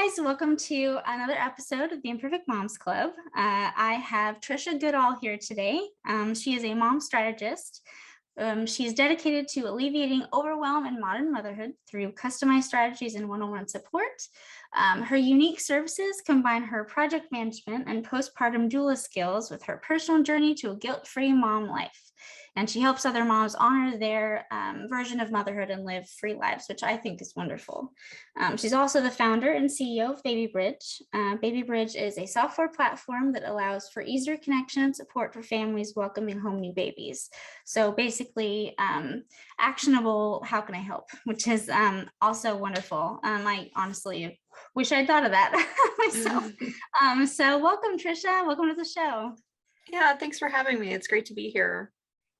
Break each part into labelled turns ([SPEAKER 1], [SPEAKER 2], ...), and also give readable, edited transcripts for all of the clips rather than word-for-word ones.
[SPEAKER 1] guys, welcome to another episode of the Imperfect Moms Club. I have Trisha Goodall here today. She is a mom strategist. She's dedicated to alleviating overwhelm in modern motherhood through customized strategies and one-on-one support. Her unique services combine her project management and postpartum doula skills with her personal journey to a guilt-free mom life. And she helps other moms honor their version of motherhood and live free lives, which I think is wonderful. She's also the founder and CEO of Baby Bridge. Baby Bridge is a software platform that allows for easier connection and support for families welcoming home new babies. So basically, actionable, how can I help, which is also wonderful. I honestly wish I'd thought of that myself. So welcome, Trisha. Welcome to the show.
[SPEAKER 2] Yeah, thanks for having me. It's great to be here.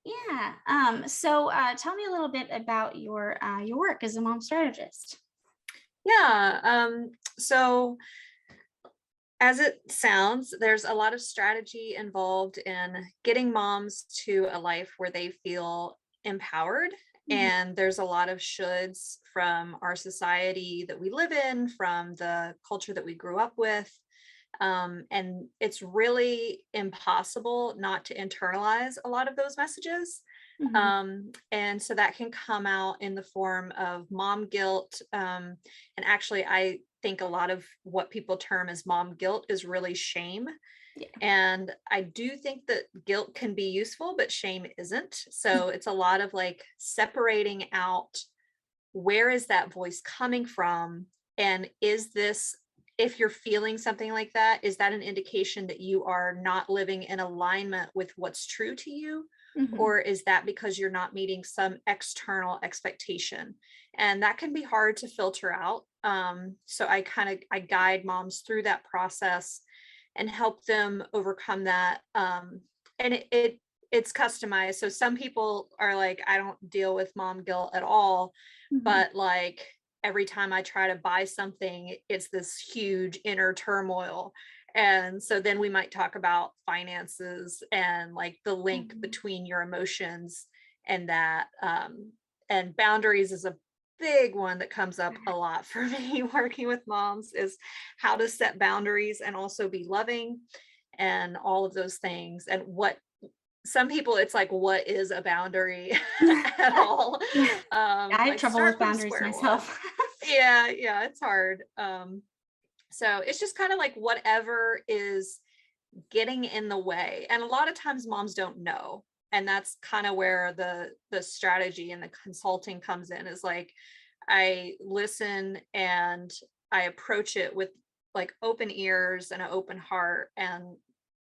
[SPEAKER 1] Yeah. So tell me a little bit about your work as a mom strategist.
[SPEAKER 2] Yeah. So as it sounds, there's a lot of strategy involved in getting moms to a life where they feel empowered. And there's a lot of shoulds from our society that we live in, from the culture that we grew up with. And it's really impossible not to internalize a lot of those messages. And so that can come out in the form of mom guilt. And actually, I think a lot of what people term as mom guilt is really shame. Yeah. And I do think that guilt can be useful, but shame isn't. So it's a lot of like separating out, where is that voice coming from? And is this, if you're feeling something like that, is that an indication that you are not living in alignment with what's true to you? Or is that because you're not meeting some external expectation? And that can be hard to filter out. So I guide moms through that process and help them overcome that. And it's customized. So some people are like, I don't deal with mom guilt at all, but like, every time I try to buy something, it's this huge inner turmoil. And so then we might talk about finances and like the link between your emotions and that. And boundaries is a big one that comes up a lot for me working with moms, is how to set boundaries and also be loving and all of those things. And what some people, it's like, what is a boundary at all?
[SPEAKER 1] I have trouble with boundaries myself.
[SPEAKER 2] Yeah, it's hard. So it's just kind of like whatever is getting in the way. And a lot of times moms don't know. And that's kind of where the strategy and the consulting comes in, is like, I listen and I approach it with like open ears and an open heart and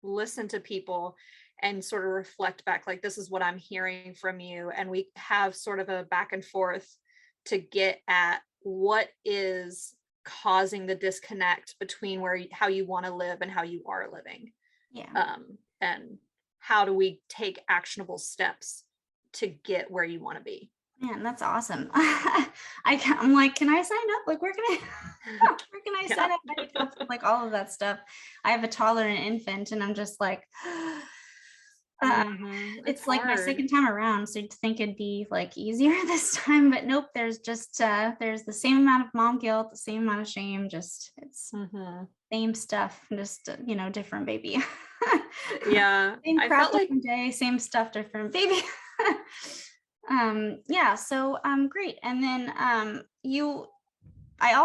[SPEAKER 2] listen to people and sort of reflect back, like, this is what I'm hearing from you. And we have sort of a back and forth to get at what is causing the disconnect between how you want to live and how you are living.
[SPEAKER 1] Yeah.
[SPEAKER 2] And how do we take actionable steps to get where you want to be?
[SPEAKER 1] Man, that's awesome. I'm like, can I sign up? Like, where can I sign up? I need help with like all of that stuff. I have a toddler and an infant, and I'm just like, it's like my second time around. So you'd think it'd be like easier this time, but nope. There's just there's the same amount of mom guilt, the same amount of shame. Just it's same stuff, just different baby.
[SPEAKER 2] Yeah,
[SPEAKER 1] same crap, different day, same stuff, different baby. Yeah, so great. And then I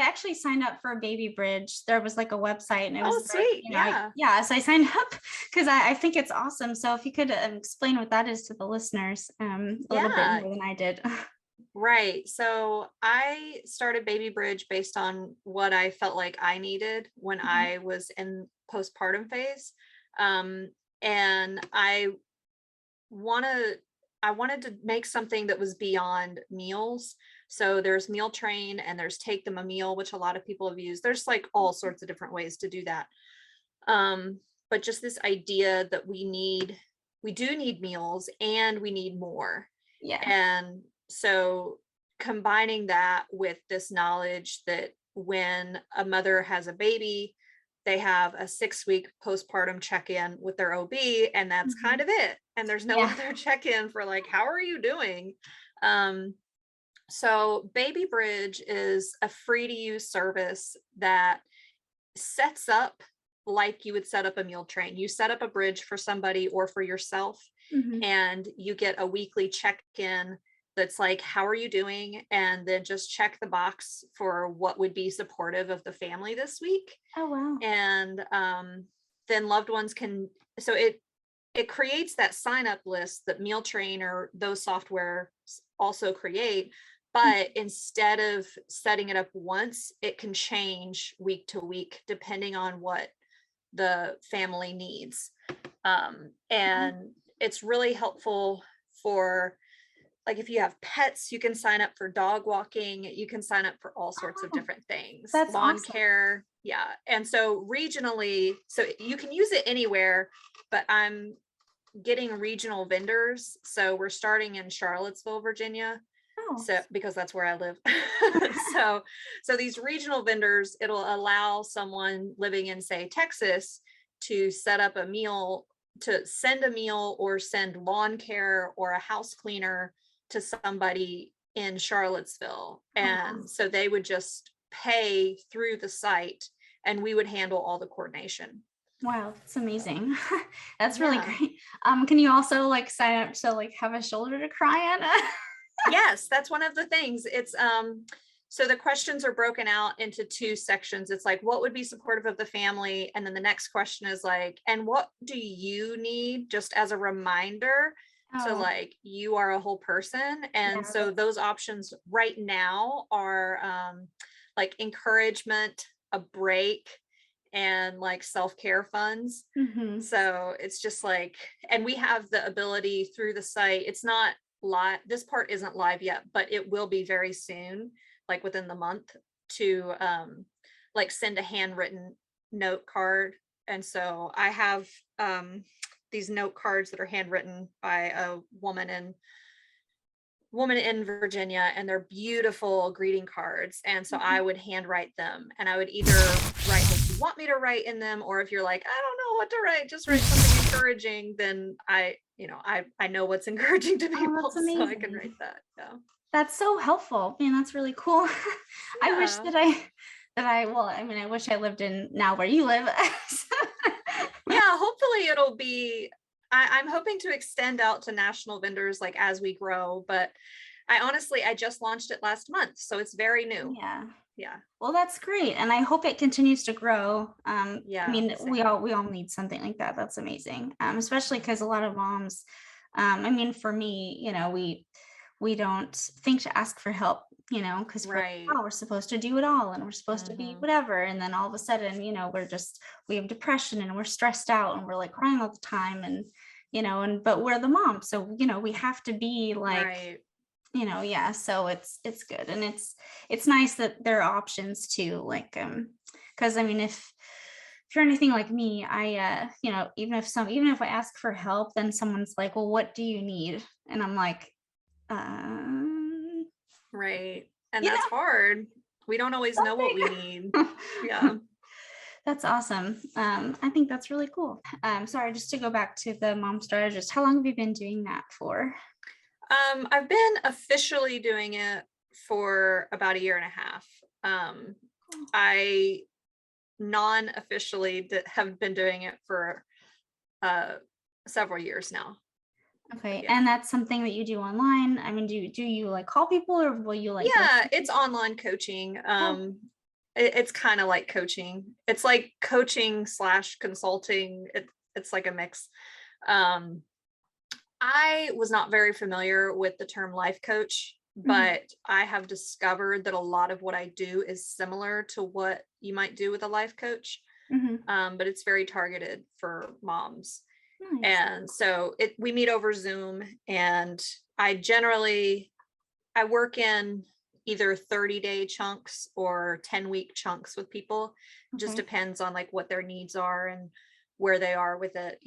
[SPEAKER 1] actually signed up for Baby Bridge. There was like a website, and it was
[SPEAKER 2] sweet.
[SPEAKER 1] So I signed up because I think it's awesome. So if you could explain what that is to the listeners a little bit more than I did.
[SPEAKER 2] Right. So I started Baby Bridge based on what I felt like I needed when I was in postpartum phase. And I wanted to make something that was beyond meals. So there's Meal Train and there's Take Them a Meal, which a lot of people have used. There's like all sorts of different ways to do that. But just this idea that we do need meals and we need more.
[SPEAKER 1] Yeah.
[SPEAKER 2] And so combining that with this knowledge that when a mother has a baby, they have a 6-week postpartum check-in with their OB, and that's kind of it. And there's no other check-in for like, how are you doing? So Baby Bridge is a free to use service that sets up like you would set up a meal train. You set up a bridge for somebody or for yourself,
[SPEAKER 1] Mhm.
[SPEAKER 2] and you get a weekly check-in that's like, how are you doing? And then just check the box for what would be supportive of the family this week.
[SPEAKER 1] Oh, wow.
[SPEAKER 2] And then loved ones can, so it creates that sign up list that Meal Train or those software also create.
[SPEAKER 1] Mm.
[SPEAKER 2] But instead of setting it up once, it can change week to week depending on what the family needs.
[SPEAKER 1] Wow.
[SPEAKER 2] And it's really helpful for, like, if you have pets, you can sign up for dog walking, you can sign up for all sorts of
[SPEAKER 1] Oh,
[SPEAKER 2] different things,
[SPEAKER 1] that's
[SPEAKER 2] lawn
[SPEAKER 1] awesome.
[SPEAKER 2] care. Yeah. And so regionally, so you can use it anywhere, but I'm getting regional vendors. So we're starting in Charlottesville, Virginia.
[SPEAKER 1] Oh.
[SPEAKER 2] So because that's where I live. so so these regional vendors, it'll allow someone living in, say, Texas, to set up a meal, to send a meal or send lawn care or a house cleaner to somebody in Charlottesville.
[SPEAKER 1] Oh, wow.
[SPEAKER 2] And so they would just pay through the site and we would handle all the coordination.
[SPEAKER 1] Wow, that's amazing. That's really
[SPEAKER 2] Yeah.
[SPEAKER 1] great. Can you also like sign up to like have a shoulder to cry on?
[SPEAKER 2] Yes, that's one of the things. It's so the questions are broken out into two sections. It's like, what would be supportive of the family? And then the next question is like, and what do you need, just as a reminder to,
[SPEAKER 1] Oh,
[SPEAKER 2] like, you are a whole person. And
[SPEAKER 1] yeah,
[SPEAKER 2] so
[SPEAKER 1] that's
[SPEAKER 2] those options right now are like encouragement, a break, and like self-care funds.
[SPEAKER 1] mhm.
[SPEAKER 2] So it's just like, and we have the ability through the site. It's not live. This part isn't live yet, but it will be very soon, like within the month, to like send a handwritten note card. And so I have these note cards that are handwritten by a woman in Virginia, and they're beautiful greeting cards. And so I
[SPEAKER 1] Mhm.
[SPEAKER 2] would handwrite them, and I would either write what you want me to write in them, or if you're like, I don't know what to write, just write something encouraging, then I know what's encouraging to
[SPEAKER 1] Oh, that's
[SPEAKER 2] people, so I can
[SPEAKER 1] amazing.
[SPEAKER 2] write that. Yeah.
[SPEAKER 1] That's so helpful. Man, that's really cool. I wish
[SPEAKER 2] Yeah.
[SPEAKER 1] well, I mean, I wish I lived in now where you live.
[SPEAKER 2] Yeah, hopefully it'll be, I'm hoping to extend out to national vendors like as we grow, but I just launched it last month, so it's very new.
[SPEAKER 1] Yeah.
[SPEAKER 2] Yeah.
[SPEAKER 1] Well, that's great, and I hope it continues to grow. I
[SPEAKER 2] Yeah,
[SPEAKER 1] mean,
[SPEAKER 2] same.
[SPEAKER 1] we all need something like that. That's amazing, especially because a lot of moms. I mean, for me, we don't think to ask for help, because we're like,
[SPEAKER 2] Right.
[SPEAKER 1] oh, we're supposed to do it all, and we're supposed to be
[SPEAKER 2] Hmm.
[SPEAKER 1] whatever, and then all of a sudden, we have depression and we're stressed out and we're like crying all the time, and but we're the mom, so we have to be like
[SPEAKER 2] Right.
[SPEAKER 1] yeah, so it's good, and it's nice that there are options too, like because I mean, if you're anything like me, I even if I ask for help, then someone's like, well, what do you need? And I'm like, um
[SPEAKER 2] Right. And
[SPEAKER 1] you
[SPEAKER 2] that's
[SPEAKER 1] know
[SPEAKER 2] hard. We don't always know what we need. Yeah.
[SPEAKER 1] something. That's awesome. I think that's really cool. Sorry, just to go back to the mom strategist, how long have you been doing that for?
[SPEAKER 2] I've been officially doing it for about a year and a half. I non-officially have been doing it for uh several years now. But
[SPEAKER 1] Okay,
[SPEAKER 2] yeah.
[SPEAKER 1] and that's something that you do online? I mean, do you like call people, or will you like go
[SPEAKER 2] Yeah,
[SPEAKER 1] see
[SPEAKER 2] it's
[SPEAKER 1] people?
[SPEAKER 2] online coaching.
[SPEAKER 1] Oh,
[SPEAKER 2] It's kind of like coaching. It's like coaching slash consulting. It's like a mix. Um, I was not very familiar with the term life coach,
[SPEAKER 1] mhm,
[SPEAKER 2] but I have discovered that a lot of what I do is similar to what you might do with a life coach,
[SPEAKER 1] mhm.
[SPEAKER 2] but it's very targeted for moms.
[SPEAKER 1] Nice.
[SPEAKER 2] And so we meet over Zoom, and I generally I work in either 30-day chunks or 10-week chunks with people. It just
[SPEAKER 1] Okay.
[SPEAKER 2] depends on like what their needs are and where they are with it.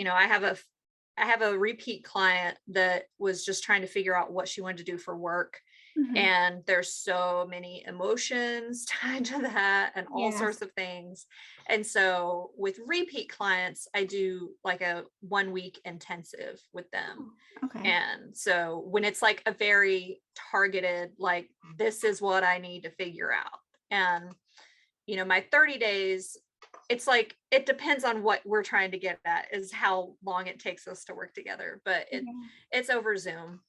[SPEAKER 2] I have a repeat client that was just trying to figure out what she wanted to do for work.
[SPEAKER 1] Mhm.
[SPEAKER 2] And there's so many emotions tied to that and all
[SPEAKER 1] Yeah.
[SPEAKER 2] sorts of things. And so with repeat clients, I do like a 1 week intensive with them.
[SPEAKER 1] Oh, okay.
[SPEAKER 2] And so when it's like a very targeted, like, this is what I need to figure out. And, my 30 days, it's like, it depends on what we're trying to get at, is how long it takes us to work together. But
[SPEAKER 1] Yeah.
[SPEAKER 2] it's over Zoom.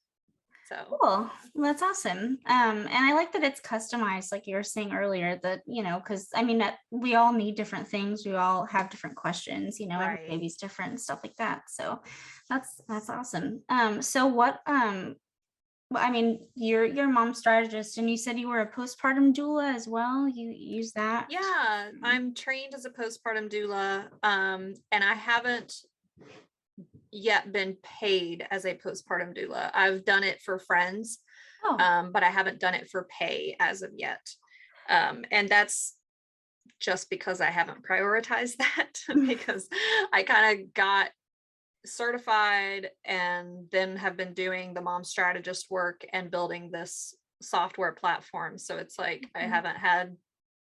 [SPEAKER 2] So
[SPEAKER 1] Cool. That's awesome. And I like that it's customized, like you were saying earlier, that, because I mean, that we all need different things. We all have different questions, every
[SPEAKER 2] right.
[SPEAKER 1] baby's different and stuff like that. So that's awesome. So well, I mean, you're a mom strategist and you said you were a postpartum doula as well. You use that?
[SPEAKER 2] Yeah, I'm trained as a postpartum doula, and I haven't yet been paid as a postpartum doula. I've done it for friends,
[SPEAKER 1] Oh.
[SPEAKER 2] but I haven't done it for pay as of yet. And that's just because I haven't prioritized that, because I kind of got certified and then have been doing the mom strategist work and building this software platform. So it's like I
[SPEAKER 1] Mhm.
[SPEAKER 2] haven't had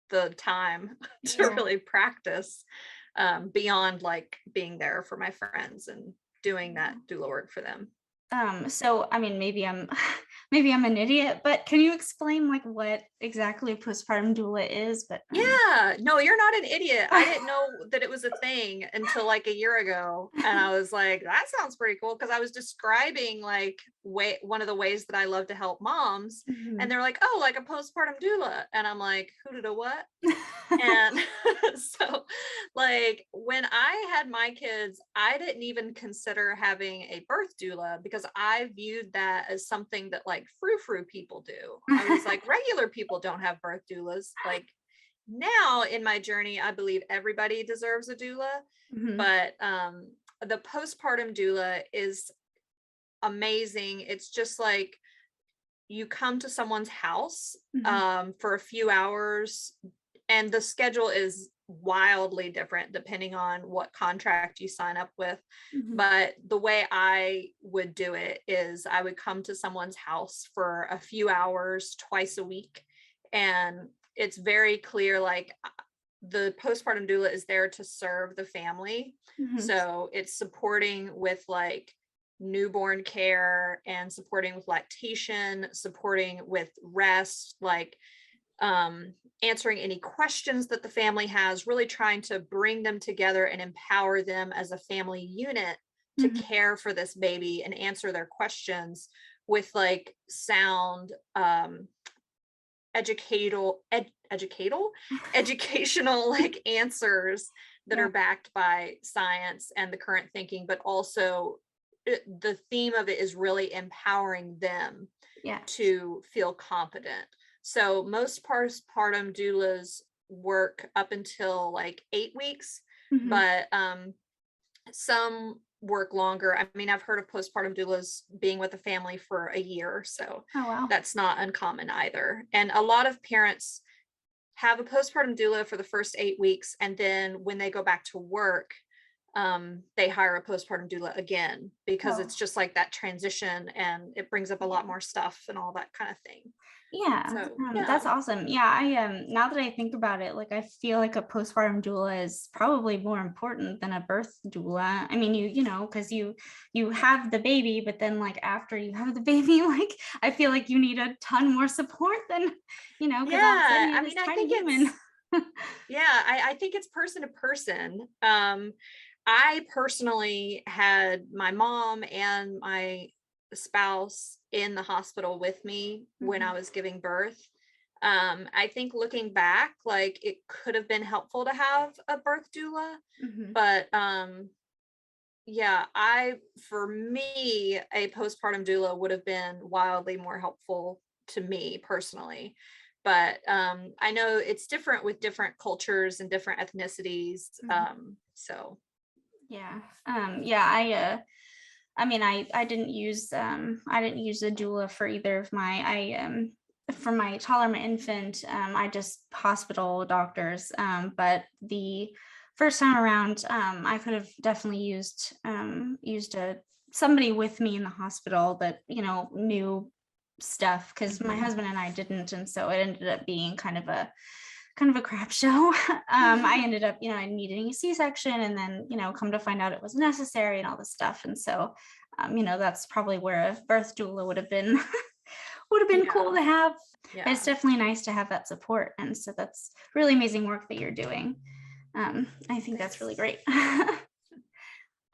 [SPEAKER 2] the time to
[SPEAKER 1] Yeah.
[SPEAKER 2] really practice, beyond like being there for my friends and doing that doula work for them.
[SPEAKER 1] So I mean, maybe I'm maybe I'm an idiot, but can you explain like what exactly a postpartum doula is? But
[SPEAKER 2] Yeah, no, you're not an idiot. I didn't know that it was a thing until like a year ago. And I was like, that sounds pretty cool. Cause I was describing like one of the ways that I love to help moms. And
[SPEAKER 1] Mhm.
[SPEAKER 2] they're like, oh, like a postpartum doula. And I'm like, who did a what? And so, like, when I had my kids, I didn't even consider having a birth doula because I viewed that as something that like frou-frou people do. I was like, regular people don't have birth doulas. Like, now in my journey, I believe everybody deserves a doula,
[SPEAKER 1] Mhm.
[SPEAKER 2] but the postpartum doula is amazing. It's just like you come to someone's house
[SPEAKER 1] Mhm.
[SPEAKER 2] for a few hours, and the schedule is wildly different depending on what contract you sign up with.
[SPEAKER 1] Mhm.
[SPEAKER 2] But the way I would do it is I would come to someone's house for a few hours twice a week. And it's very clear, like, the postpartum doula is there to serve the family.
[SPEAKER 1] Mhm.
[SPEAKER 2] So it's supporting with like newborn care and supporting with lactation, supporting with rest, like, answering any questions that the family has, really trying to bring them together and empower them as a family unit to
[SPEAKER 1] Mhm.
[SPEAKER 2] care for this baby and answer their questions with like sound, educational like answers that
[SPEAKER 1] Yeah.
[SPEAKER 2] are backed by science and the current thinking, but also the theme of it is really empowering them
[SPEAKER 1] Yeah.
[SPEAKER 2] to feel competent. So most postpartum doulas work up until like 8 weeks,
[SPEAKER 1] Mhm.
[SPEAKER 2] but some work longer. I mean, I've heard of postpartum doulas being with a family for a year, so
[SPEAKER 1] Oh, wow.
[SPEAKER 2] that's not uncommon either. And a lot of parents have a postpartum doula for the first 8 weeks, and then when they go back to work, they hire a postpartum doula again because
[SPEAKER 1] Oh,
[SPEAKER 2] it's just like that transition and it brings up a
[SPEAKER 1] yeah.
[SPEAKER 2] lot more stuff and all that kind of thing.
[SPEAKER 1] Yeah,
[SPEAKER 2] So
[SPEAKER 1] that's
[SPEAKER 2] yeah.
[SPEAKER 1] awesome. Yeah, now that I think about it, like I feel like a postpartum doula is probably more important than a birth doula. I mean, because you have the baby, but then like after you have the baby, like I feel like you need a ton more support than, because all of a sudden
[SPEAKER 2] Yeah,
[SPEAKER 1] you
[SPEAKER 2] I
[SPEAKER 1] have this
[SPEAKER 2] mean, I
[SPEAKER 1] tiny
[SPEAKER 2] think
[SPEAKER 1] human.
[SPEAKER 2] it's, yeah, I think it's person to person. I personally had my mom and my spouse in the hospital with me when I
[SPEAKER 1] Mhm.
[SPEAKER 2] was giving birth. I think looking back, like, it could have been helpful to have a birth doula,
[SPEAKER 1] Mhm.
[SPEAKER 2] but yeah, for me, a postpartum doula would have been wildly more helpful to me personally. But I know it's different with different cultures and different ethnicities.
[SPEAKER 1] Mhm.
[SPEAKER 2] So
[SPEAKER 1] Yeah. Yeah, I mean, I didn't use a doula for either of my for my toddler, my infant. I just hospital doctors. But the first time around, I could have definitely used a somebody with me in the hospital that knew stuff, because my husband and I didn't, and so it ended up being kind of a crap show. I ended up, I needing a C-section, and then, come to find out it was necessary and all this stuff. And so, that's probably where a birth doula would have been cool to have. But it's definitely nice to have that support. And so that's really amazing work that you're doing. I think that's really great.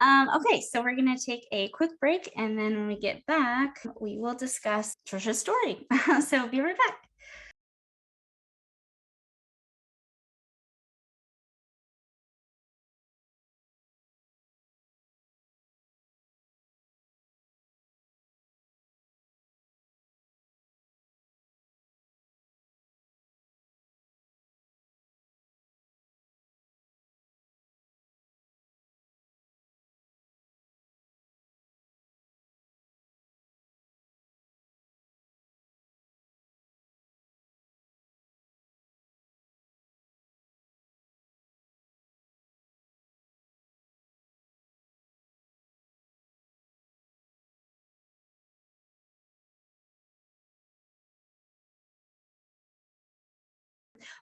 [SPEAKER 1] Okay, so we're going to take a quick break, and then when we get back, we will discuss Trisha's story. So be right back.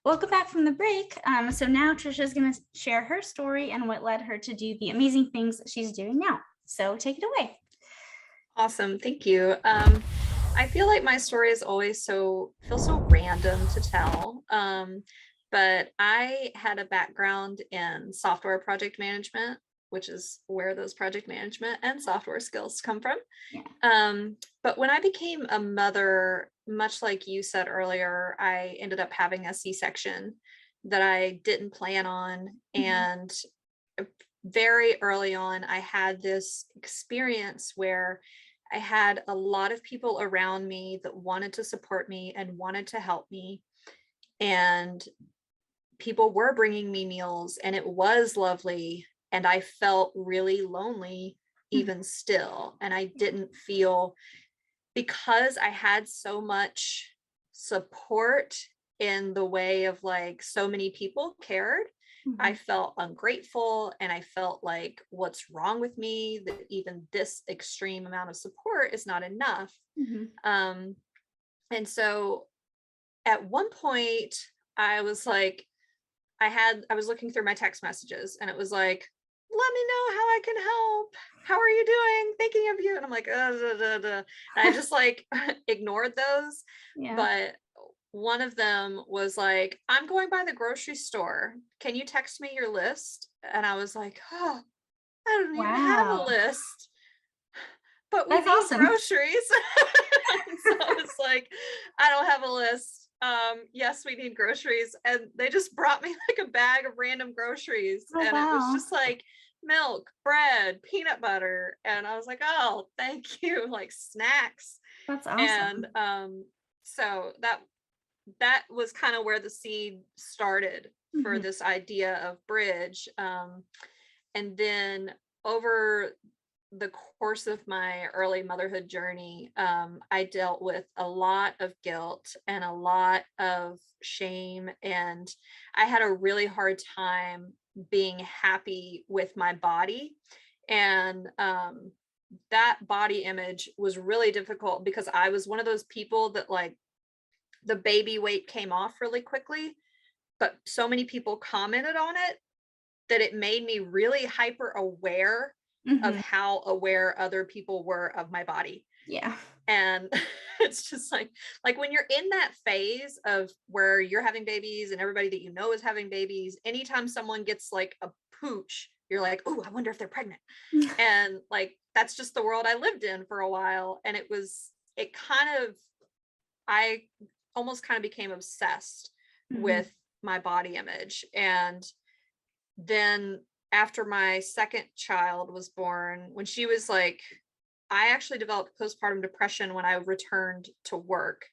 [SPEAKER 1] Welcome back from the break. So now Trisha is going to share her story and what led her to do the amazing things that she's doing now. So take it away.
[SPEAKER 2] Awesome. Thank you. I feel like my story is always feels so random to tell. But I had a background in software project management, which is where those project management and software skills come from.
[SPEAKER 1] Yeah.
[SPEAKER 2] But when I became a mother, much like you said earlier, I ended up having a C-section that I didn't plan on. And very early on, I had this experience where I had a lot of people around me that wanted to support me and wanted to help me. And people were bringing me meals, and it was lovely. And I felt really lonely even still. And I didn't feel, because I had so much support in the way of like so many people cared, I felt ungrateful, and I felt like, what's wrong with me that even this extreme amount of support is not enough. And so at one point I was like, I was looking through my text messages, and it was like, let me know how I can help. How are you doing? Thinking of you. And I'm like, and I just like ignored those.
[SPEAKER 1] Yeah.
[SPEAKER 2] But one of them was like, I'm going by the grocery store. Can you text me your list? And I was like, oh, I don't even have a list, but we
[SPEAKER 1] That's
[SPEAKER 2] need
[SPEAKER 1] awesome.
[SPEAKER 2] groceries. So it's like, I don't have a list. Yes, we need groceries. And they just brought me like a bag of random groceries.
[SPEAKER 1] Oh,
[SPEAKER 2] and
[SPEAKER 1] wow.
[SPEAKER 2] It was just like milk, bread, peanut butter. And I was like, oh, thank you. Like snacks.
[SPEAKER 1] That's awesome.
[SPEAKER 2] And so that was kind of where the seed started for this idea of bridge. And then over the course of my early motherhood journey, I dealt with a lot of guilt and a lot of shame, and I had a really hard time being happy with my body. And that body image was really difficult because I was one of those people that like the baby weight came off really quickly, but so many people commented on it that it made me really hyper aware of how aware other people were of my body.
[SPEAKER 1] Yeah.
[SPEAKER 2] And it's just like when you're in that phase of where you're having babies and everybody that you know is having babies, anytime someone gets like a pooch, you're like, oh, I wonder if they're pregnant. And like, that's just the world I lived in for a while. And I almost kind of became obsessed with my body image. And then after my second child was born, when she was like, I actually developed postpartum depression when I returned to work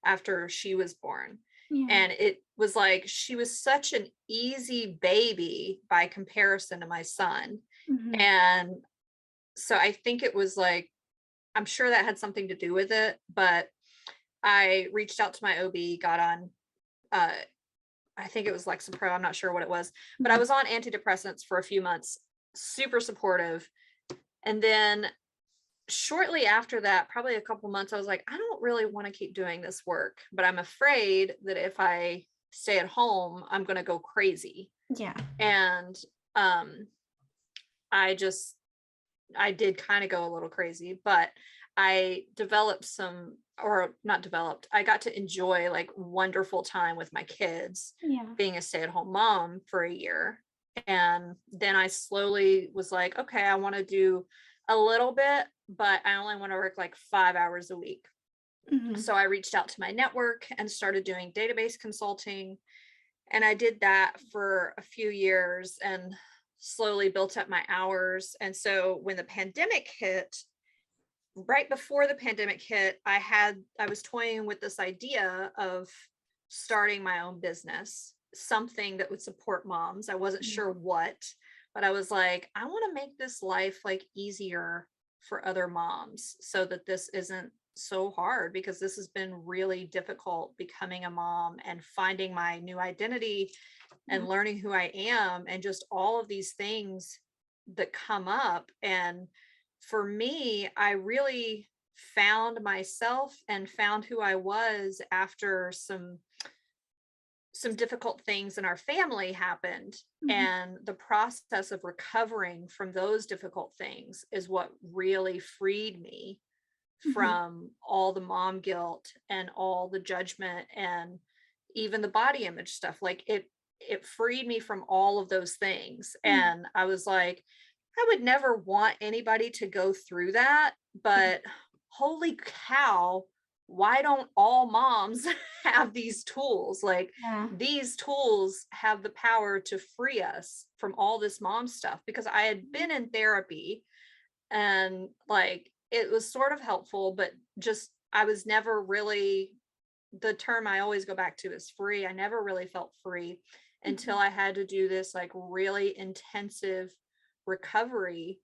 [SPEAKER 2] after she was born.
[SPEAKER 1] Yeah.
[SPEAKER 2] And it was like, she was such an easy baby by comparison to my son. And so I think it was like, I'm sure that had something to do with it, but I reached out to my OB, got on, I think it was Lexapro, I'm not sure what it was, but I was on antidepressants for a few months, super supportive. And then shortly after that, probably a couple months, I was like, I don't really want to keep doing this work, but I'm afraid that if I stay at home, I'm going to go crazy.
[SPEAKER 1] Yeah.
[SPEAKER 2] And I did kind of go a little crazy, but I developed I got to enjoy like wonderful time with my kids
[SPEAKER 1] Yeah.
[SPEAKER 2] being a stay-at-home mom for a year. And then I slowly was like, okay, I want to do a little bit, but I only want to work like 5 hours a week.
[SPEAKER 1] Mm-hmm.
[SPEAKER 2] So I reached out to my network and started doing database consulting. And I did that for a few years and slowly built up my hours. And so when the pandemic hit, right before the pandemic hit, I was toying with this idea of starting my own business, something that would support moms. I wasn't sure what, but I was like, I want to make this life like easier for other moms so that this isn't so hard, because this has been really difficult becoming a mom and finding my new identity and learning who I am and just all of these things that come up. And for me, I really found myself and found who I was after some difficult things in our family happened. And the process of recovering from those difficult things is what really freed me from all the mom guilt and all the judgment and even the body image stuff. Like it freed me from all of those things. And I was like, I would never want anybody to go through that, but holy cow, why don't all moms have these tools? Like these tools have the power to free us from all this mom stuff, because I had been in therapy and like it was sort of helpful, but just I was never really, the term I always go back to is free. I never really felt free until I had to do this like really intensive recovery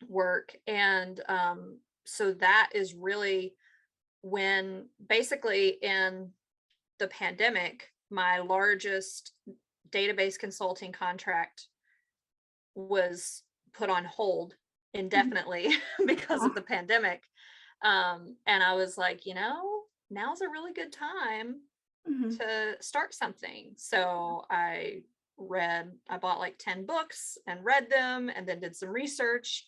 [SPEAKER 2] work. And so that is really when basically in the pandemic, my largest database consulting contract was put on hold indefinitely because of the pandemic. And I was like, now's a really good time to start something. So I bought like 10 books and read them and then did some research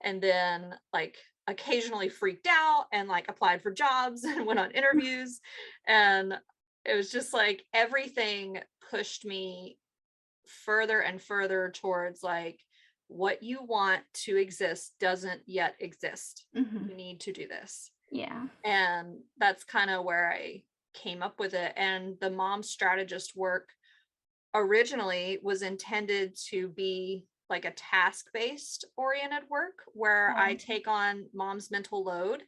[SPEAKER 2] and then like occasionally freaked out and like applied for jobs and went on interviews. And it was just like everything pushed me further and further towards like what you want to exist doesn't yet exist. You need to do this.
[SPEAKER 1] Yeah. And
[SPEAKER 2] that's kind of where I came up with it. And the Mom Strategist work originally was intended to be like a task-based oriented work where I take on mom's mental load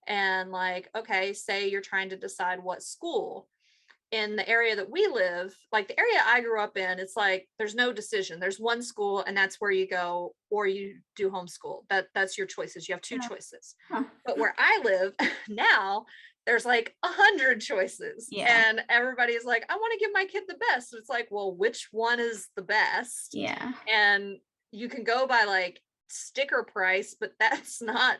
[SPEAKER 2] and like, okay, say you're trying to decide what school. In the area that we live, like the area I grew up in, it's like there's no decision. There's one school and that's where you go, or you do homeschool. That's your choices. You have two choices. But where I live now, there's like 100 choices. And everybody's like, I want to give my kid the best. So it's like, well, which one is the best?
[SPEAKER 1] Yeah.
[SPEAKER 2] And you can go by like sticker price, but that's not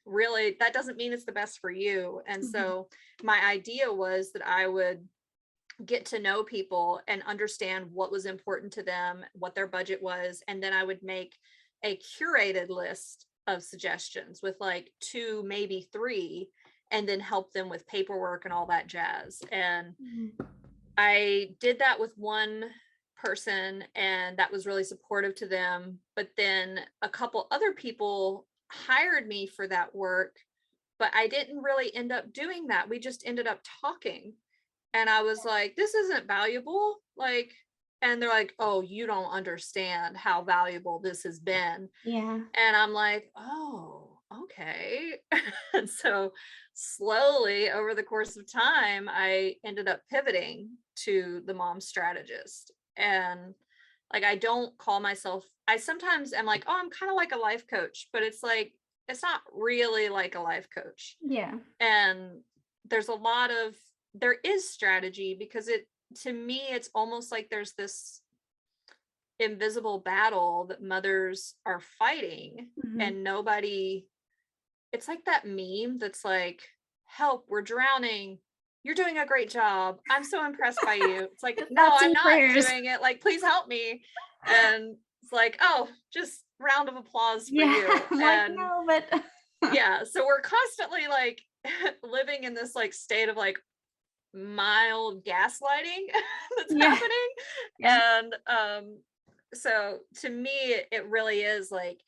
[SPEAKER 2] really, that doesn't mean it's the best for you. And so my idea was that I would get to know people and understand what was important to them, what their budget was, and then I would make a curated list of suggestions with like 2, maybe 3, and then help them with paperwork and all that jazz. And I did that with one person and that was really supportive to them. But then a couple other people hired me for that work, but I didn't really end up doing that. We just ended up talking. And I was like, this isn't valuable. Like, and they're like, oh, you don't understand how valuable this has been.
[SPEAKER 1] Yeah.
[SPEAKER 2] And I'm like, oh, okay. And so slowly over the course of time, I ended up pivoting to the Mom Strategist. And like, I don't call myself, I sometimes am like, oh, I'm kind of like a life coach, but it's like, it's not really like a life coach.
[SPEAKER 1] Yeah.
[SPEAKER 2] And there is strategy because to me, it's almost like there's this invisible battle that mothers are fighting and nobody, it's like that meme that's like, help, we're drowning. You're doing a great job. I'm so impressed by you. It's like, no,
[SPEAKER 1] Thoughts
[SPEAKER 2] I'm
[SPEAKER 1] and
[SPEAKER 2] not
[SPEAKER 1] prayers.
[SPEAKER 2] doing it. Like, please help me. And it's like, oh, just round of applause for
[SPEAKER 1] Yeah.
[SPEAKER 2] you.
[SPEAKER 1] I'm like,
[SPEAKER 2] And
[SPEAKER 1] no, but
[SPEAKER 2] yeah, so we're constantly like living in this like state of like mild gaslighting that's
[SPEAKER 1] yeah.
[SPEAKER 2] happening.
[SPEAKER 1] Yeah.
[SPEAKER 2] And so to me it really is like,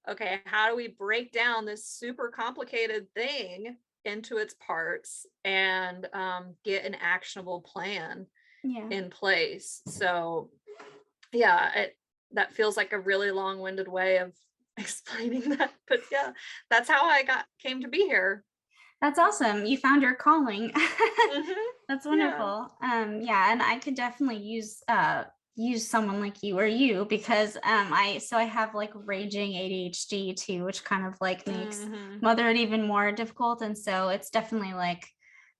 [SPEAKER 2] okay, how do we break down this super complicated thing into its parts and get an actionable plan
[SPEAKER 1] Yeah.
[SPEAKER 2] in place? So yeah, that feels like a really long-winded way of explaining that, but yeah, that's how I came to be here.
[SPEAKER 1] That's awesome. You found your calling.
[SPEAKER 2] Hmm.
[SPEAKER 1] That's
[SPEAKER 2] Yeah.
[SPEAKER 1] wonderful. Yeah, and I could definitely use someone like you or you because I have like raging ADHD too, which kind of like makes
[SPEAKER 2] Hmm.
[SPEAKER 1] motherhood even more difficult. And so it's definitely like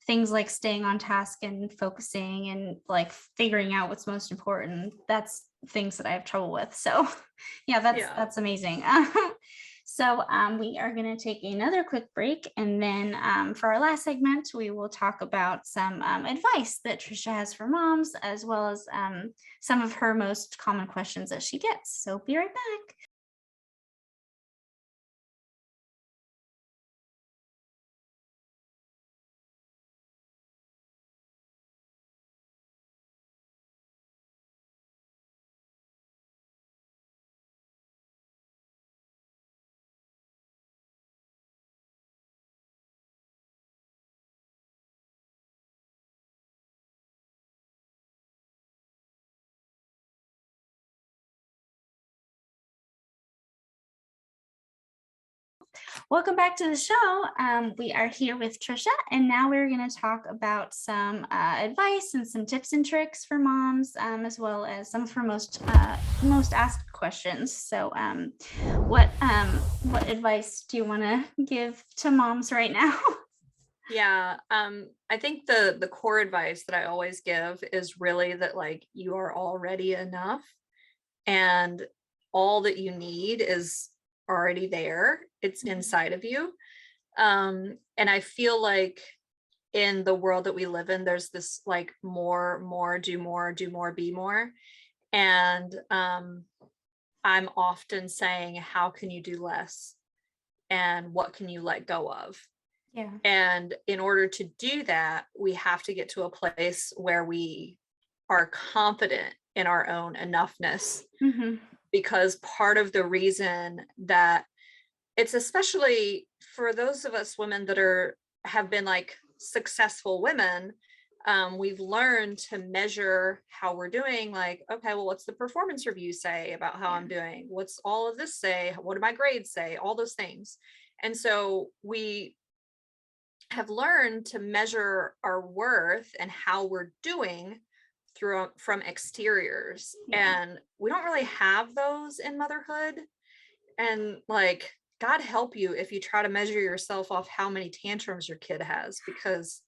[SPEAKER 1] things like staying on task and focusing and like figuring out what's most important. That's things that I have trouble with. So yeah, that's
[SPEAKER 2] Yeah.
[SPEAKER 1] that's amazing. So we are going to take another quick break. And then for our last segment, we will talk about some advice that Trisha has for moms, as well as some of her most common questions that she gets. So be right back. Welcome back to the show. We are here with Trisha, and now we're going to talk about some advice and some tips and tricks for moms, as well as some of her most asked questions. So, what advice do you want to give to moms right now?
[SPEAKER 2] Yeah. I think the core advice that I always give is really that like you are already enough and all that you need is already there. It's inside of you. And I feel like in the world that we live in, there's this like more, do more, do more, be more. And I'm often saying, how can you do less? And what can you let go of?
[SPEAKER 1] Yeah.
[SPEAKER 2] And in order to do that, we have to get to a place where we are confident in our own enoughness.
[SPEAKER 1] Mm-hmm.
[SPEAKER 2] Because part of the reason that it's, especially for those of us women that have been like successful women, we've learned to measure how we're doing. Like, okay, well, what's the performance review say about how I'm doing? What's all of this say? What do my grades say? All those things. And so we have learned to measure our worth and how we're doing from exteriors.
[SPEAKER 1] Yeah.
[SPEAKER 2] And we don't really have those in motherhood. And like, God help you if you try to measure yourself off how many tantrums your kid has, because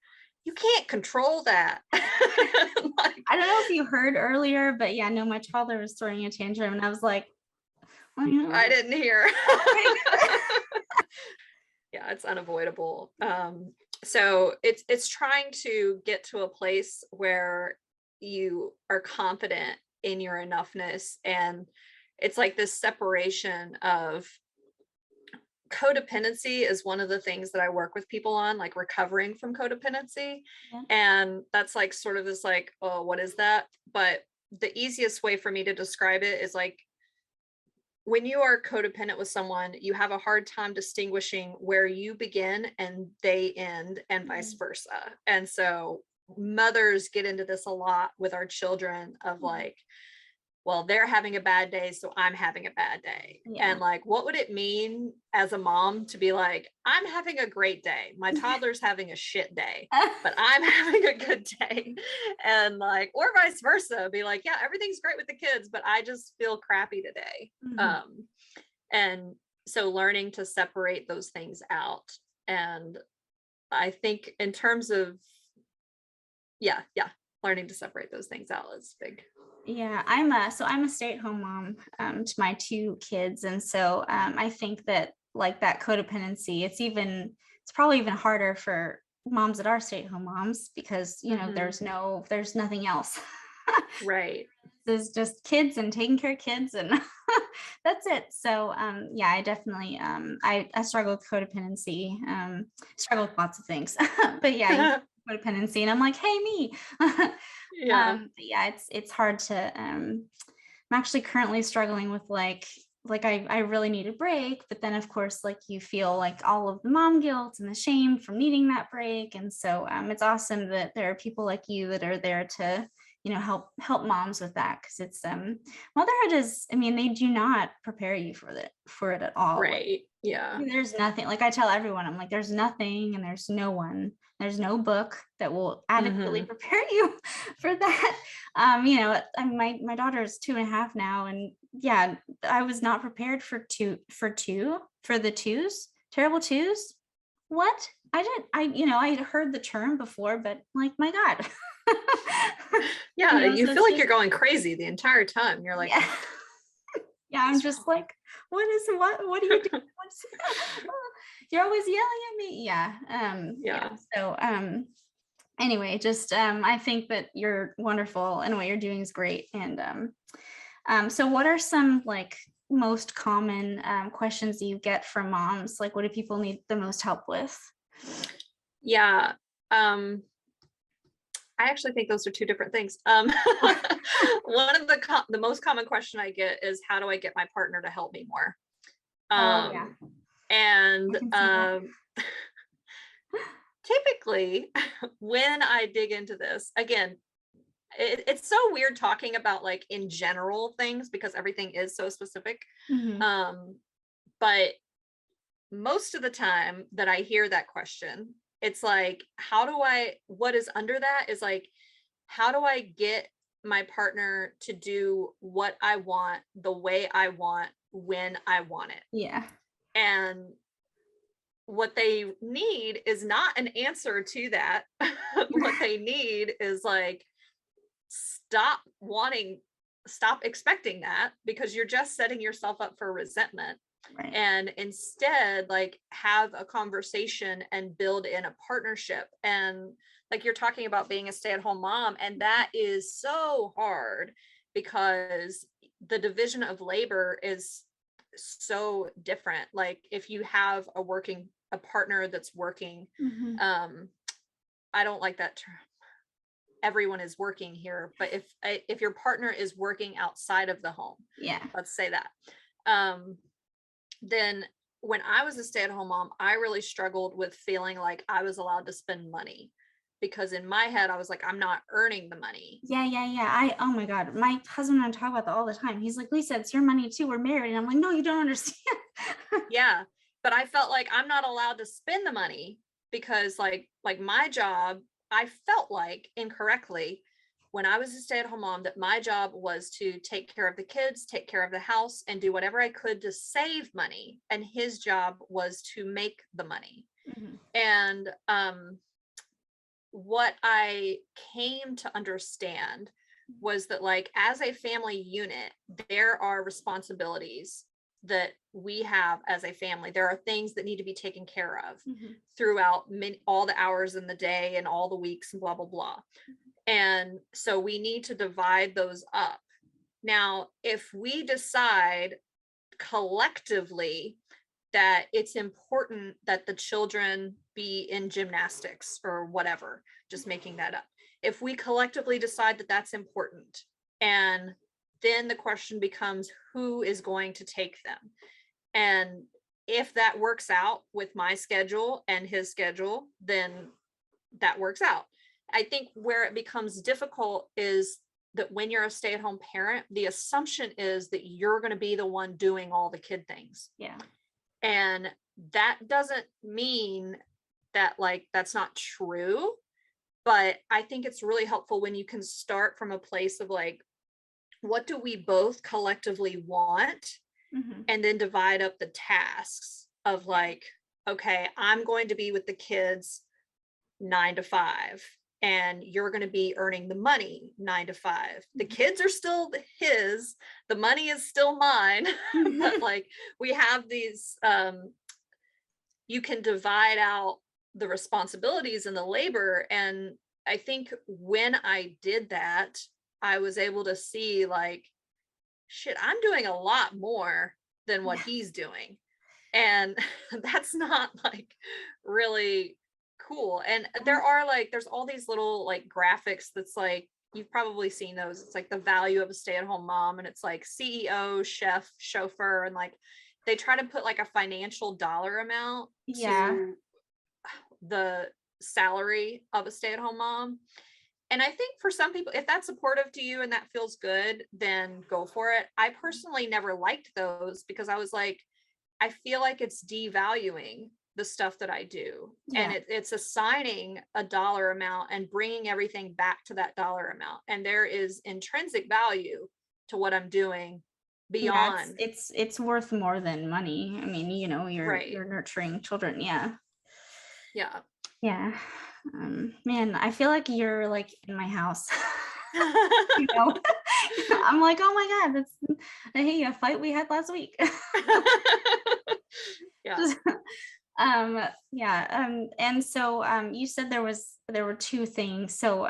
[SPEAKER 2] you can't control that. Like,
[SPEAKER 1] I don't know if you heard earlier, but yeah, no, my toddler was throwing a tantrum, and I was like,
[SPEAKER 2] I didn't hear.
[SPEAKER 1] okay.
[SPEAKER 2] Yeah, it's unavoidable. So it's trying to get to a place where you are confident in your enoughness, and it's like this separation of codependency is one of the things that I work with people on, like recovering from codependency.
[SPEAKER 1] Yeah.
[SPEAKER 2] And that's like sort of this like, oh, what is that? But the easiest way for me to describe it is like, when you are codependent with someone, you have a hard time distinguishing where you begin and they end, and vice versa. And so mothers get into this a lot with our children of like, well, they're having a bad day, so I'm having a bad day.
[SPEAKER 1] Yeah.
[SPEAKER 2] And like, what would it mean as a mom to be like, I'm having a great day. My toddler's having a shit day, but I'm having a good day. And like, or vice versa, be like, yeah, everything's great with the kids, but I just feel crappy today.
[SPEAKER 1] Mhm.
[SPEAKER 2] And so learning to separate those things out. And I think in terms of, yeah, learning to separate those things out is big.
[SPEAKER 1] Yeah, I'm a stay-at-home mom to my two kids, and so I think that like that codependency, it's probably even harder for moms that are stay-at-home moms, because, there's nothing else.
[SPEAKER 2] Right.
[SPEAKER 1] There's just kids and taking care of kids, and that's it. So, yeah, I definitely, I struggle with codependency, struggle with lots of things, but yeah, codependency, and I'm like, hey, me.
[SPEAKER 2] Yeah.
[SPEAKER 1] But yeah, it's hard to, I'm actually currently struggling with I really need a break, but then of course, like, you feel like all of the mom guilt and the shame from needing that break. And so it's awesome that there are people like you that are there to, help moms with that. Cause it's motherhood is, I mean, they do not prepare you for it at all. Like,
[SPEAKER 2] Right. Yeah.
[SPEAKER 1] there's nothing, like I tell everyone, I'm like, there's nothing and there's no one, there's no book that will adequately
[SPEAKER 2] Mhm.
[SPEAKER 1] prepare you for that. My daughter is 2.5 now, and yeah, I was not prepared for the twos, terrible twos. What? I didn't, I had heard the term before, but like, my God.
[SPEAKER 2] Yeah, you
[SPEAKER 1] So
[SPEAKER 2] feel
[SPEAKER 1] it's
[SPEAKER 2] like
[SPEAKER 1] just,
[SPEAKER 2] you're going crazy the entire time. You're like,
[SPEAKER 1] yeah. Yeah, I'm
[SPEAKER 2] what's
[SPEAKER 1] just
[SPEAKER 2] wrong?
[SPEAKER 1] like, what are you doing? What's you're always yelling at me. Yeah. Yeah.
[SPEAKER 2] Yeah.
[SPEAKER 1] So anyway, just I think that you're wonderful and what you're doing is great. And so what are some like most common questions that you get from moms? Like, what do people need the most help with?
[SPEAKER 2] Yeah. I actually think those are two different things. One of the most common question I get is, how do I get my partner to help me more?
[SPEAKER 1] Oh yeah, I
[SPEAKER 2] And
[SPEAKER 1] can see that.
[SPEAKER 2] typically, when I dig into this, again, it's so weird talking about like in general things because everything is so specific.
[SPEAKER 1] Hmm.
[SPEAKER 2] Um, but most of the time that I hear that question, it's like, what is under that is like, how do I get my partner to do what I want the way I want when I want it?
[SPEAKER 1] Yeah.
[SPEAKER 2] And what they need is not an answer to that. What they need is like, stop wanting, stop expecting that, because you're just setting yourself up for resentment.
[SPEAKER 1] Right.
[SPEAKER 2] And instead, like, have a conversation and build in a partnership. And like, you're talking about being a stay-at-home mom, and that is so hard because the division of labor is so different. Like, if you have a partner that's working,
[SPEAKER 1] Hmm.
[SPEAKER 2] um I don't like that term, everyone is working here, but if your partner is working outside of the home,
[SPEAKER 1] Yeah.
[SPEAKER 2] let's say that, um then when I was a stay-at-home mom, I really struggled with feeling like I was allowed to spend money, because in my head I was like, I'm not earning the money.
[SPEAKER 1] Yeah, yeah, yeah. Oh my God, my husband and I talk about that all the time. He's like, Lisa, it's your money too. We're married. And I'm like, no, you don't understand.
[SPEAKER 2] Yeah, but I felt like I'm not allowed to spend the money because like my job, I felt like incorrectly when I was a stay-at-home mom that my job was to take care of the kids, take care of the house, and do whatever I could to save money, and his job was to make the money.
[SPEAKER 1] Mhm.
[SPEAKER 2] And what I came to understand was that, like, as a family unit, there are responsibilities that we have as a family. There are things that need to be taken care of
[SPEAKER 1] Mhm.
[SPEAKER 2] throughout all the hours in the day and all the weeks and blah, blah, blah. And so we need to divide those up. Now, if we decide collectively that it's important that the children be in gymnastics or whatever, just making that up. If we collectively decide that that's important, and then the question becomes, who is going to take them? And if that works out with my schedule and his schedule, then that works out. I think where it becomes difficult is that when you're a stay-at-home parent, the assumption is that you're going to be the one doing all the kid things.
[SPEAKER 1] Yeah.
[SPEAKER 2] And that doesn't mean that, like, that's not true, but I think it's really helpful when you can start from a place of like, what do we both collectively want?
[SPEAKER 1] Mhm.
[SPEAKER 2] And then divide up the tasks of like, okay, I'm going to be with the kids 9 to 5, and you're going to be earning the money 9 to 5. The kids are still his, the money is still mine. But
[SPEAKER 1] Mhm.
[SPEAKER 2] like, we have these, you can divide out the responsibilities and the labor. And I think when I did that, I was able to see like, shit, I'm doing a lot more than what he's doing. And that's not like really cool. And there's all these little like graphics that's like, you've probably seen those. It's like the value of a stay-at-home mom, and it's like CEO, chef, chauffeur, and like they try to put like a financial dollar amount
[SPEAKER 1] Yeah.
[SPEAKER 2] to the salary of a stay-at-home mom. And I think for some people, if that's supportive to you and that feels good, then go for it. I personally never liked those because I was like, I feel like it's devaluing the stuff that I do. And
[SPEAKER 1] Yeah.
[SPEAKER 2] it's assigning a dollar amount and bringing everything back to that dollar amount. And there is intrinsic value to what I'm doing
[SPEAKER 1] Yeah,
[SPEAKER 2] beyond.
[SPEAKER 1] it's worth more than money. I mean,
[SPEAKER 2] Right.
[SPEAKER 1] you're nurturing children. Yeah.
[SPEAKER 2] Yeah.
[SPEAKER 1] Yeah. Man, I feel like you're like in my house. You know, I'm like, oh my God, that's hey, a fight we had last week.
[SPEAKER 2] Yeah.
[SPEAKER 1] Yeah. And so you said there were two things. So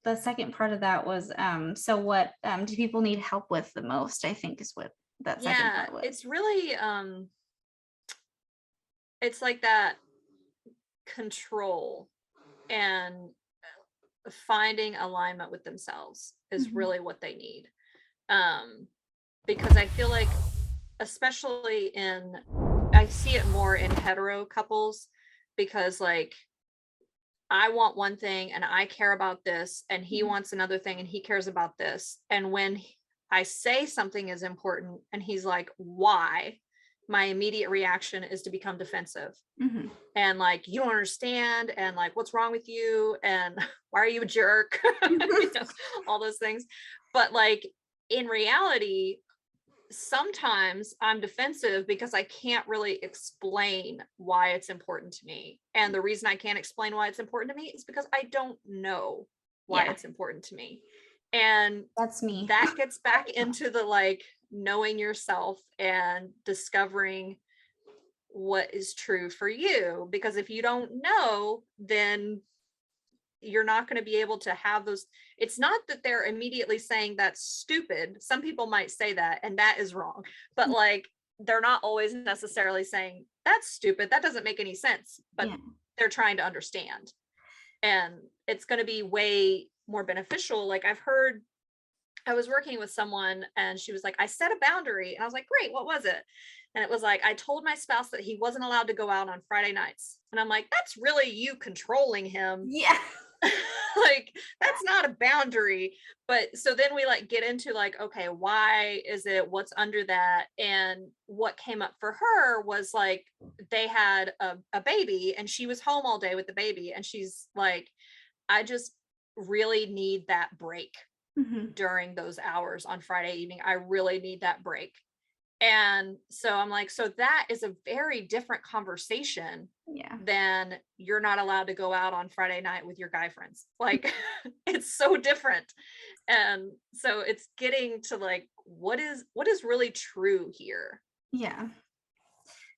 [SPEAKER 1] the second part of that was so what do people need help with the most, I think is what that second
[SPEAKER 2] Yeah.
[SPEAKER 1] part was.
[SPEAKER 2] It's really it's like that control and finding alignment with themselves is
[SPEAKER 1] Mhm.
[SPEAKER 2] really what they need. Because I feel like, especially I see it more in hetero couples, because like I want one thing and I care about this, and he
[SPEAKER 1] Mhm.
[SPEAKER 2] wants another thing and he cares about this. And when I say something is important and he's like, why? My immediate reaction is to become defensive
[SPEAKER 1] Mhm.
[SPEAKER 2] and like, you don't understand, and like, what's wrong with you, and why are you a jerk? You know, all those things. But like in reality, sometimes I'm defensive because I can't really explain why it's important to me. And the reason I can't explain why it's important to me is because I don't know why
[SPEAKER 1] Yeah,
[SPEAKER 2] it's important to me. And
[SPEAKER 1] that's me.
[SPEAKER 2] that gets back into the like knowing yourself and discovering what is true for you. Because if you don't know, then you're not going to be able to have those. It's not that they're immediately saying that's stupid. Some people might say that, and that is wrong. But like, they're not always necessarily saying that's stupid, that doesn't make any sense, but
[SPEAKER 1] Yeah.
[SPEAKER 2] they're trying to understand. And it's going to be way more beneficial. Like I was working with someone and she was like, I set a boundary. And I was like, great, what was it? And it was like, I told my spouse that he wasn't allowed to go out on Friday nights. And I'm like, that's really you controlling him.
[SPEAKER 1] Yeah.
[SPEAKER 2] Like, that's not a boundary. But so then we like get into like, okay, why is it, what's under that? And what came up for her was like, they had a baby and she was home all day with the baby. And she's like, I just really need that break
[SPEAKER 1] Mhm.
[SPEAKER 2] during those hours on Friday evening. I really need that break. And so I'm like, so that is a very different conversation
[SPEAKER 1] Yeah.
[SPEAKER 2] than you're not allowed to go out on Friday night with your guy friends. Like, it's so different. And so it's getting to like, what is really true here?
[SPEAKER 1] Yeah.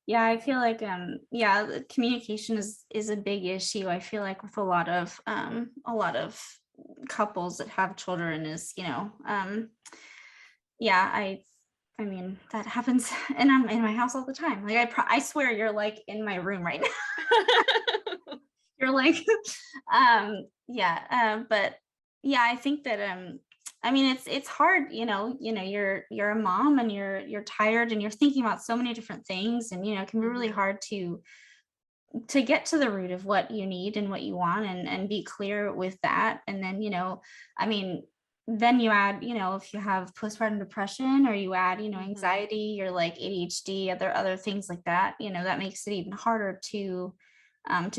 [SPEAKER 1] Yeah, I feel like yeah, the communication is a big issue. I feel like with a lot of couples that have children is, yeah, I mean, that happens and I'm in my house all the time. Like I swear you're like in my room right now. You're like yeah, but yeah, I think that I mean it's hard, you're a mom and you're tired and you're thinking about so many different things, and it can be really
[SPEAKER 2] Mhm.
[SPEAKER 1] hard to get to the root of what you need and what you want, and be clear with that. And then I mean, then you add, if you have postpartum depression, or you add,
[SPEAKER 2] Mhm.
[SPEAKER 1] anxiety, you're like ADHD, other things like that, that makes it even harder to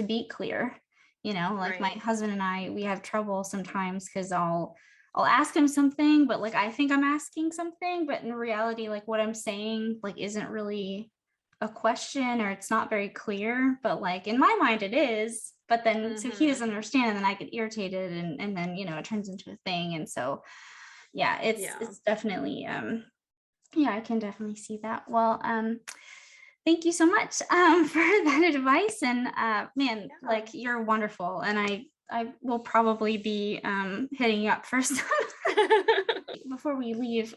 [SPEAKER 1] be clear. Like my
[SPEAKER 2] Right.
[SPEAKER 1] husband and I, we have trouble sometimes because I'll ask him something, but like I think I'm asking something, but in reality, like what I'm saying like isn't really a question, or it's not very clear, but like in my mind it is. But then so he
[SPEAKER 2] Mhm.
[SPEAKER 1] doesn't understand, and then I get irritated, and then it turns into a thing. And so yeah, it's
[SPEAKER 2] Yeah.
[SPEAKER 1] it's definitely yeah, I can definitely see that. Well, Thank you so much for that advice. And man,
[SPEAKER 2] Yeah.
[SPEAKER 1] like you're wonderful. And I will probably be hitting you up first. Before we leave,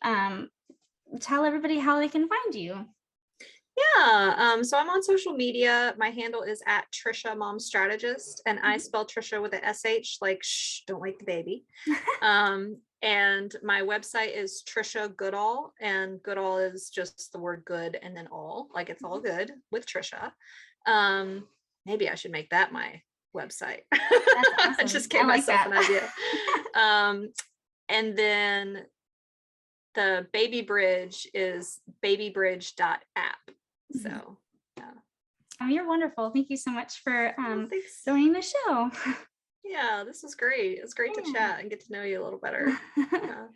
[SPEAKER 1] tell everybody how they can find you.
[SPEAKER 2] Yeah. So I'm on social media. My handle is at Trisha Mom Strategist, and I spell Trisha with a SH, like shh, don't wake the baby. And my website is Trisha Goodall, and Goodall is just the word good and then all, like it's all good with Trisha. Maybe I should make that my website.
[SPEAKER 1] That's
[SPEAKER 2] I
[SPEAKER 1] awesome.
[SPEAKER 2] just gave
[SPEAKER 1] I like
[SPEAKER 2] myself
[SPEAKER 1] that.
[SPEAKER 2] an idea. And then the baby bridge is babybridge.app. So yeah.
[SPEAKER 1] Oh, you're wonderful. Thank you so much for
[SPEAKER 2] Thanks.
[SPEAKER 1] joining the show.
[SPEAKER 2] Yeah, this was great. It was great to chat and get to know you a little better. Yeah.